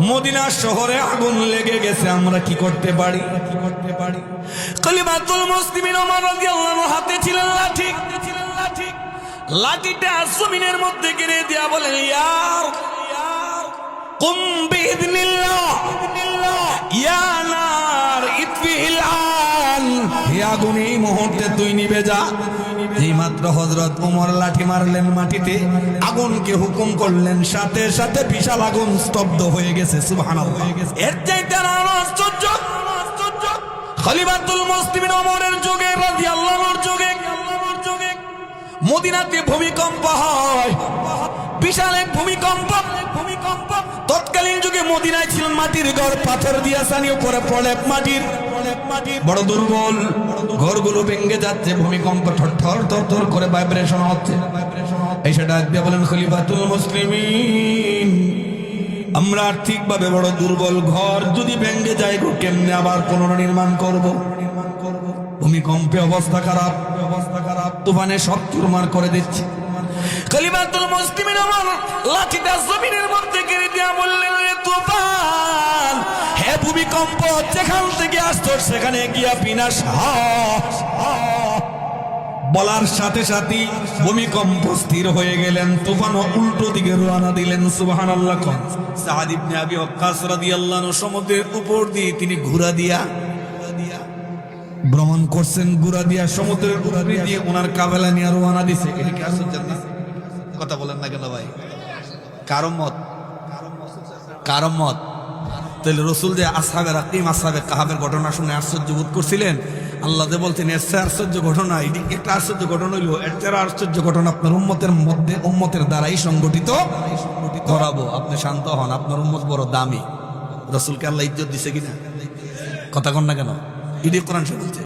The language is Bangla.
মদিনা শহরে আগুন লেগে গেছে, আমরা কি করতে পারি? খলিফাতুল মুসলিমিন ওমর রাদিয়াল্লাহু আনহু হাতে ছিলেন লাঠি, লাঠিটা জমিনের মধ্যে গেড়ে দিয়া বলেন, ইয়ার কুম বিইذنিল্লাহ ইয়া নার ইতফিল আন, হে আগুন এই মুহূর্তে তুই নিভে যা। এই মাত্র হযরত ওমর লাঠি মারলেন মাটিতে, আগুনকে হুকুম করলেন, সাথে সাথে বিশাল আগুন স্তব্ধ হয়ে গেছে। সুবহানাল্লাহ। এর চাইতে আর আশ্চর্য খলিফাতুল মুসলিমিন ওমরের যুগে রাদিয়াল্লাহু আনহুর যুগে মদিনাতে ভূমিকম্প হয়, বিশাল এক ভূমিকম্প। তৎকালীন যুগে মদিনায় ছিল মাটির ঘর, পাথর দিয়া ছানিয়ে উপরে পড়ে মাটির, বড় দুর্বল ঘরগুলো ভেঙে যাচ্ছে, ভূমিকম্প থর করে ভাইব্রেশন হচ্ছে। এই সেটা দিয়ে বলেন, খলিফাতুল মুসলিমিন আমরা আর্থিকভাবে বড় দুর্বল, ঘর যদি ভেঙে যায় কেমনে আবার পুনর্নির্মাণ করব? ভূমিকম্পে অবস্থা খারাপ, তুফানে সব চুরমার করে দিচ্ছে। খলিফাতুল মুসলিমিন আমার লাঠিটা জমিনের মধ্যে গেড়ে দিয়া বললেন, রে তুফান, হে ভূমিকম্প, যেখান থেকে আসতো সেখানে গিয়া বিনাশ হ। বলার সাথে সাথে ভূমিকম্প স্থির হয়ে গেলেন, তুফান উল্টো দিকে রওনা দিলেন। সুবহানাল্লাহ। সাদ ইবনে আবি ওয়াক্কাস রাদিয়াল্লাহু আনহু সমুদ্রের উপর দিয়ে তিনি ঘোড়া দিয়া ভ্রমণ করছেন, ঘোড়া দিয়া সমুদ্রের উপরে দিয়ে ওনার কাফেলা নিয়ে রওনা দিছে। এটা কি আশ্চর্য না? কথা বলেন না কেন ভাই? কারমত। তাহলে রসুল যে আসহাবে রাকিম, আসহাবে কাহাবের ঘটনা শুনে আশ্চর্য বোধ করছিলেন, আল্লাহ যে বলছেন এর চেয়ে আশ্চর্য ঘটনা, এটি একটা আশ্চর্য ঘটনা হইল, এর চেয়ে আশ্চর্য ঘটনা আপনার উম্মতের মধ্যে, উম্মতের দ্বারাই সংগঠিত করাবো। আপনি শান্ত হন, আপনার উম্মত বড় দামি। রসুলকে আল্লাহ ইজ্জত দিছে কিনা? কথা কন না কেন? এটি কোরআন বলছে।